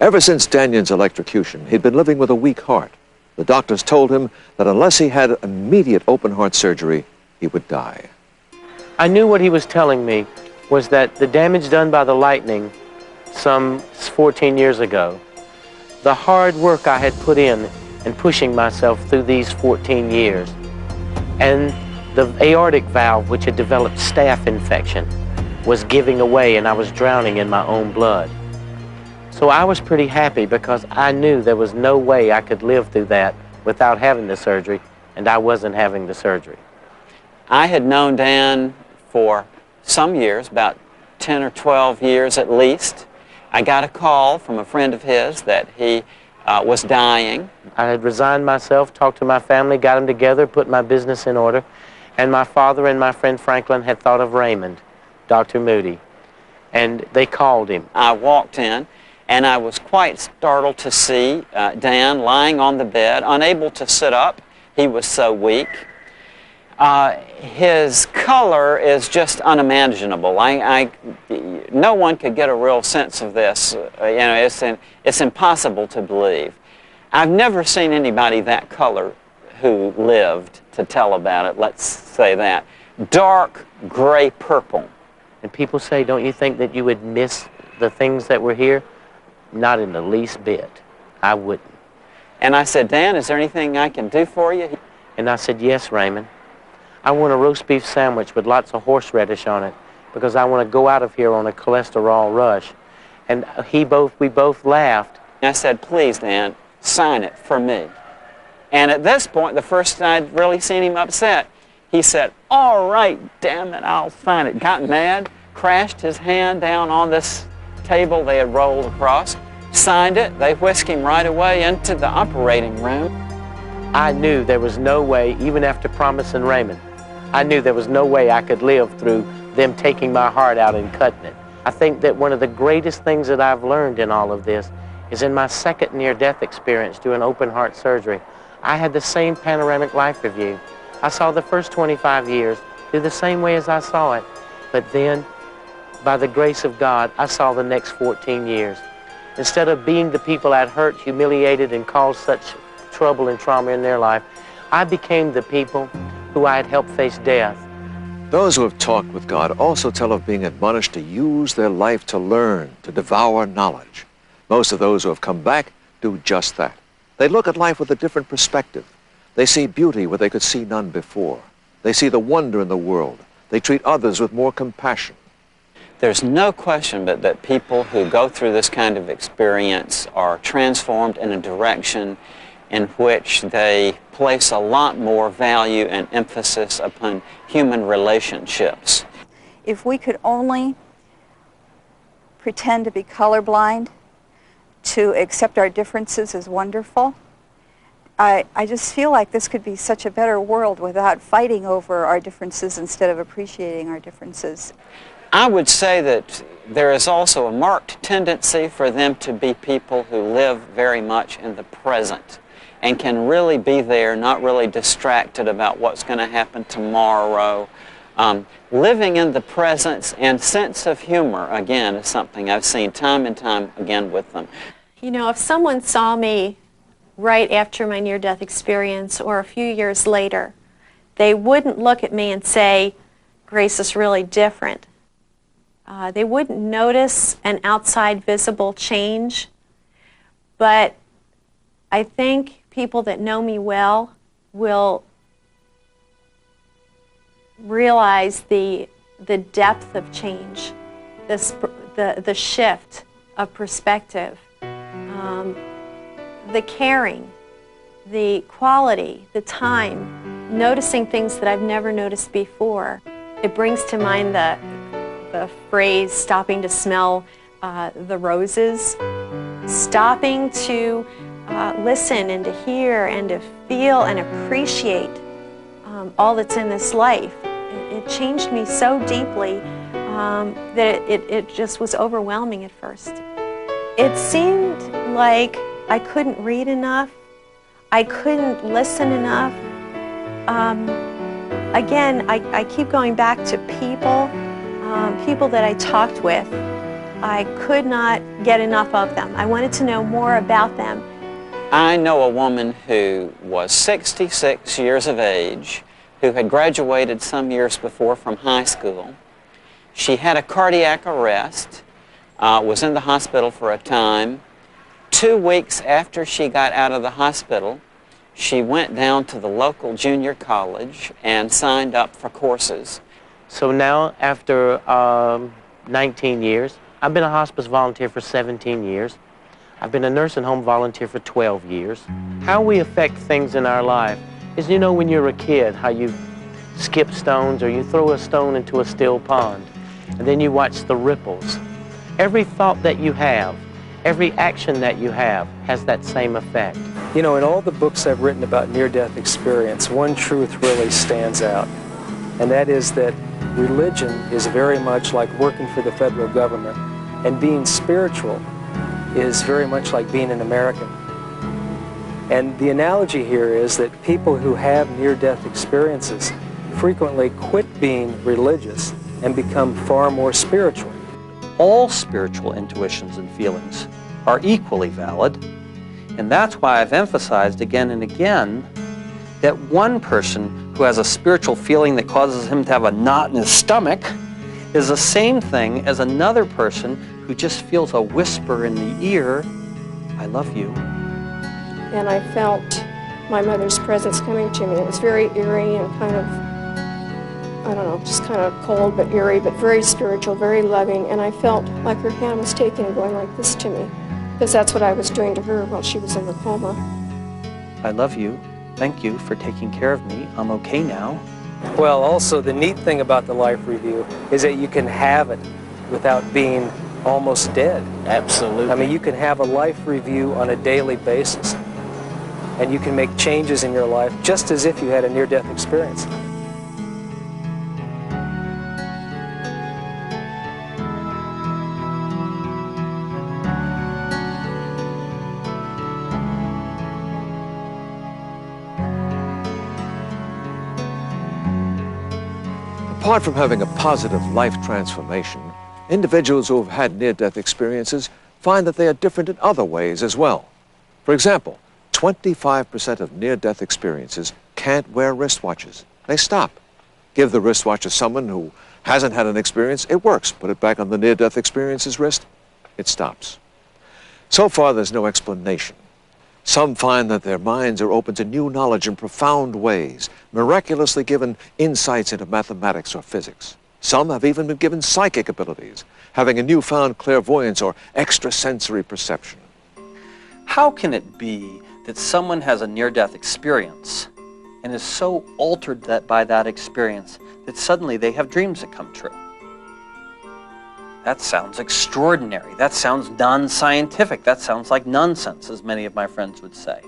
Ever since Dannion's electrocution, he'd been living with a weak heart. The doctors told him that unless he had immediate open-heart surgery, he would die. I knew what he was telling me was that the damage done by the lightning some 14 years ago, the hard work I had put in pushing myself through these 14 years, and the aortic valve, which had developed staph infection, was giving away and I was drowning in my own blood. So I was pretty happy because I knew there was no way I could live through that without having the surgery, and I wasn't having the surgery. I had known Dan for some years, about 10 or 12 years at least. I got a call from a friend of his that he was dying. I had resigned myself, talked to my family, got them together, put my business in order, and my father and my friend Franklin had thought of Raymond, Dr. Moody, and they called him. I walked in, and I was quite startled to see Dan lying on the bed, unable to sit up. He was so weak. His color is just unimaginable. No one could get a real sense of this. It's impossible to believe. I've never seen anybody that color who lived to tell about it, let's say that. Dark gray purple. And people say, don't you think that you would miss the things that were here? Not in the least bit. I wouldn't. And I said, Dan, is there anything I can do for you? And I said, yes, Raymond. I want a roast beef sandwich with lots of horseradish on it because I want to go out of here on a cholesterol rush. And we both laughed. I said, please, Dan, sign it for me. And at this point, the first time I'd really seen him upset, he said, all right, damn it, I'll sign it. Got mad, crashed his hand down on this table they had rolled across, signed it. They whisked him right away into the operating room. I knew there was no way, even after promising Raymond, I knew there was no way I could live through them taking my heart out and cutting it. I think that one of the greatest things that I've learned in all of this is in my second near-death experience doing open heart surgery. I had the same panoramic life review. I saw the first 25 years through the same way as I saw it, but then, by the grace of God, I saw the next 14 years. Instead of being the people I'd hurt, humiliated, and caused such trouble and trauma in their life, I became the people who I had helped face death. Those who have talked with God also tell of being admonished to use their life to learn, to devour knowledge. Most of those who have come back do just that. They look at life with a different perspective. They see beauty where they could see none before. They see the wonder in the world. They treat others with more compassion. There's no question but that people who go through this kind of experience are transformed in a direction in which they place a lot more value and emphasis upon human relationships. If we could only pretend to be colorblind, to accept our differences as wonderful, I just feel like this could be such a better world without fighting over our differences instead of appreciating our differences. I would say that there is also a marked tendency for them to be people who live very much in the present and can really be there, not really distracted about what's going to happen tomorrow. Living in the presence and sense of humor, again, is something I've seen time and time again with them. You know, if someone saw me right after my near-death experience or a few years later, they wouldn't look at me and say, Grace is really different. They wouldn't notice an outside visible change, but I think people that know me well will realize the depth of change, the shift of perspective, the caring, the quality, the time, noticing things that I've never noticed before. It brings to mind the phrase, stopping to smell the roses, stopping to listen and to hear and to feel and appreciate all that's in this life. It changed me so deeply that it just was overwhelming at first. It seemed like I couldn't read enough. I couldn't listen enough. Again, I keep going back to people, people that I talked with. I could not get enough of them. I wanted to know more about them. I know a woman who was 66 years of age, who had graduated some years before from high school. She had a cardiac arrest, was in the hospital for a time. 2 weeks after she got out of the hospital, she went down to the local junior college and signed up for courses. So now, after 19 years, I've been a hospice volunteer for 17 years. I've been a nursing home volunteer for 12 years. How we affect things in our life is, you know, when you're a kid, how you skip stones or you throw a stone into a still pond, and then you watch the ripples. Every thought that you have, every action that you have has that same effect. You know, in all the books I've written about near-death experience, one truth really stands out, and that is that religion is very much like working for the federal government, and being spiritual is very much like being an American. And the analogy here is that people who have near-death experiences frequently quit being religious and become far more spiritual. All spiritual intuitions and feelings are equally valid, and that's why I've emphasized again and again that one person who has a spiritual feeling that causes him to have a knot in his stomach is the same thing as another person who just feels a whisper in the ear, I love you. And I felt my mother's presence coming to me. It was very eerie and kind of, I don't know, just kind of cold but eerie, but very spiritual, very loving. And I felt like her hand was taking and going like this to me, because that's what I was doing to her while she was in the coma. I love you. Thank you for taking care of me. I'm okay now. Well, also the neat thing about the life review is that you can have it without being almost dead. Absolutely. I mean, you can have a life review on a daily basis, and you can make changes in your life just as if you had a near-death experience. Apart from having a positive life transformation, individuals who have had near-death experiences find that they are different in other ways as well. For example, 25% of near-death experiences can't wear wristwatches. They stop. Give the wristwatch to someone who hasn't had an experience, it works. Put it back on the near-death experience's wrist, it stops. So far, there's no explanation. Some find that their minds are open to new knowledge in profound ways, miraculously given insights into mathematics or physics. Some have even been given psychic abilities, having a newfound clairvoyance or extrasensory perception. How can it be that someone has a near-death experience and is so altered by that experience that suddenly they have dreams that come true? That sounds extraordinary. That sounds non-scientific. That sounds like nonsense, as many of my friends would say.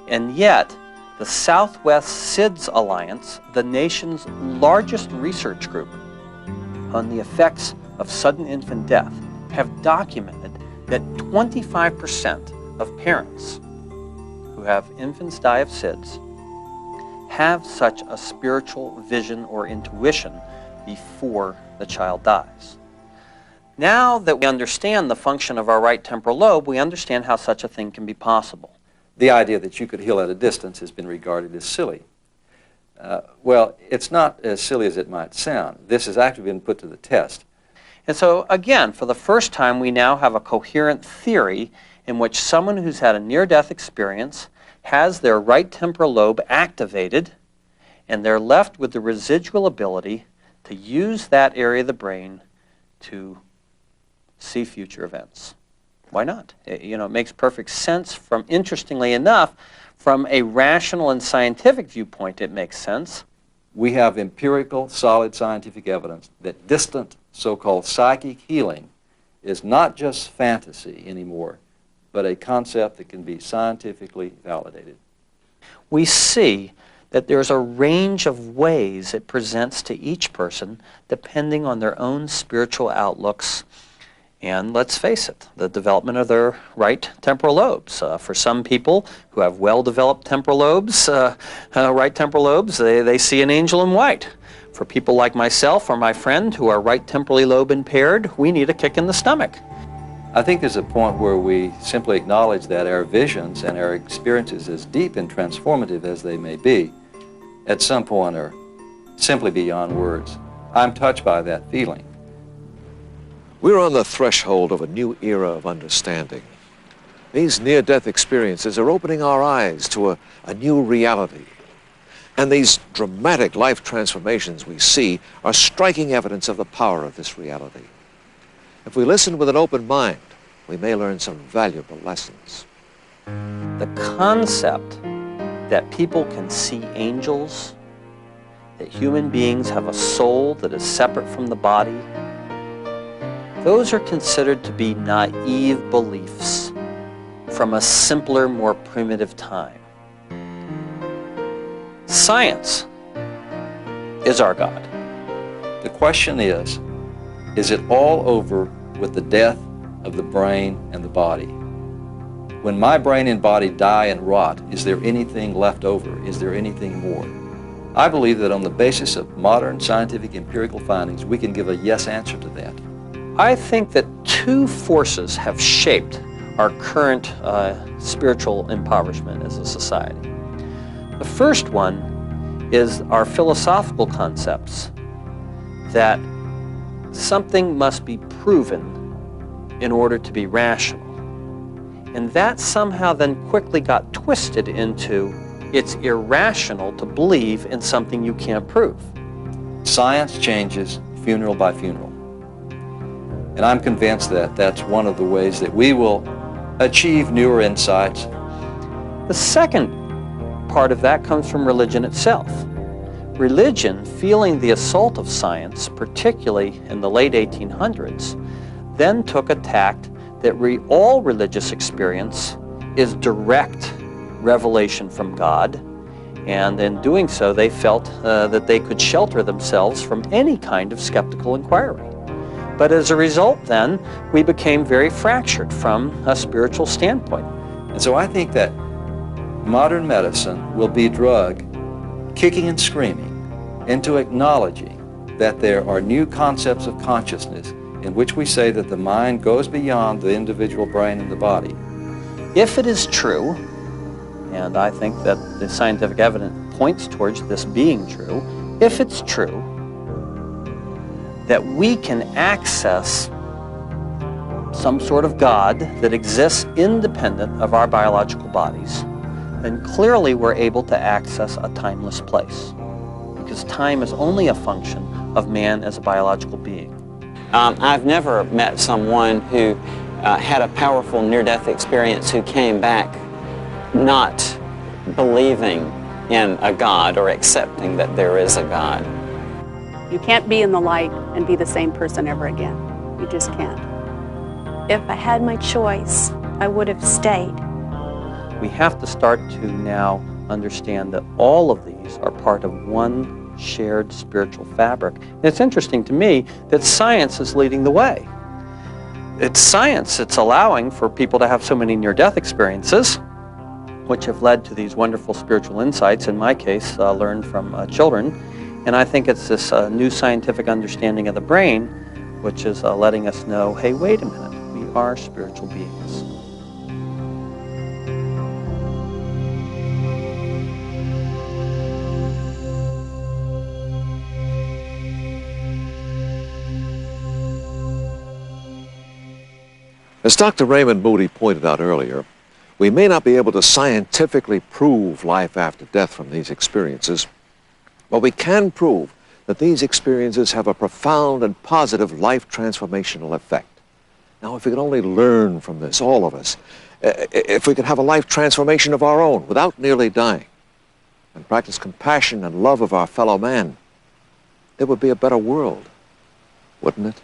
And yet, the Southwest SIDS Alliance, the nation's largest research group on the effects of sudden infant death, have documented that 25% of parents who have infants die of SIDS have such a spiritual vision or intuition before the child dies. Now that we understand the function of our right temporal lobe, we understand how such a thing can be possible. The idea that you could heal at a distance has been regarded as silly. Well, it's not as silly as it might sound. This has actually been put to the test. And so, again, for the first time, we now have a coherent theory in which someone who's had a near-death experience has their right temporal lobe activated, and they're left with the residual ability to use that area of the brain to see future events. Why not? It makes perfect sense from, interestingly enough, from a rational and scientific viewpoint, it makes sense. We have empirical, solid scientific evidence that distant so-called psychic healing is not just fantasy anymore, but a concept that can be scientifically validated. We see that there's a range of ways it presents to each person depending on their own spiritual outlooks and, let's face it, the development of their right temporal lobes. For some people who have well-developed temporal lobes, right temporal lobes, they see an angel in white. For people like myself or my friend who are right temporally lobe impaired, we need a kick in the stomach. I think there's a point where we simply acknowledge that our visions and our experiences, as deep and transformative as they may be, at some point are simply beyond words. I'm touched by that feeling. We're on the threshold of a new era of understanding. These near-death experiences are opening our eyes to a new reality. And these dramatic life transformations we see are striking evidence of the power of this reality. If we listen with an open mind, we may learn some valuable lessons. The concept that people can see angels, that human beings have a soul that is separate from the body, those are considered to be naive beliefs from a simpler, more primitive time. Science is our God. The question is it all over with the death of the brain and the body? When my brain and body die and rot, is there anything left over? Is there anything more? I believe that on the basis of modern scientific empirical findings, we can give a yes answer to that. I think that two forces have shaped our current spiritual impoverishment as a society. The first one is our philosophical concepts that something must be proven in order to be rational. And that somehow then quickly got twisted into it's irrational to believe in something you can't prove. Science changes funeral by funeral. And I'm convinced that that's one of the ways that we will achieve newer insights. The second part of that comes from religion itself. Religion, feeling the assault of science, particularly in the late 1800s, then took a tact that all religious experience is direct revelation from God, and in doing so they felt that they could shelter themselves from any kind of skeptical inquiry. But as a result then, we became very fractured from a spiritual standpoint. And so I think that modern medicine will be drugged, kicking and screaming, into acknowledging that there are new concepts of consciousness in which we say that the mind goes beyond the individual brain and the body. If it is true, and I think that the scientific evidence points towards this being true, if it's true that we can access some sort of God that exists independent of our biological bodies, then clearly we're able to access a timeless place, because time is only a function of man as a biological being. I've never met someone who had a powerful near-death experience who came back not believing in a God or accepting that there is a God. You can't be in the light and be the same person ever again. You just can't. If I had my choice, I would have stayed. We have to start to now understand that all of these are part of one shared spiritual fabric. And it's interesting to me that science is leading the way. It's science that's allowing for people to have so many near-death experiences, which have led to these wonderful spiritual insights, in my case, learned from children. And I think it's this new scientific understanding of the brain, which is letting us know, hey, wait a minute, we are spiritual beings. As Dr. Raymond Moody pointed out earlier, we may not be able to scientifically prove life after death from these experiences, but we can prove that these experiences have a profound and positive life transformational effect. Now, if we could only learn from this, all of us, if we could have a life transformation of our own without nearly dying, and practice compassion and love of our fellow man, it would be a better world, wouldn't it?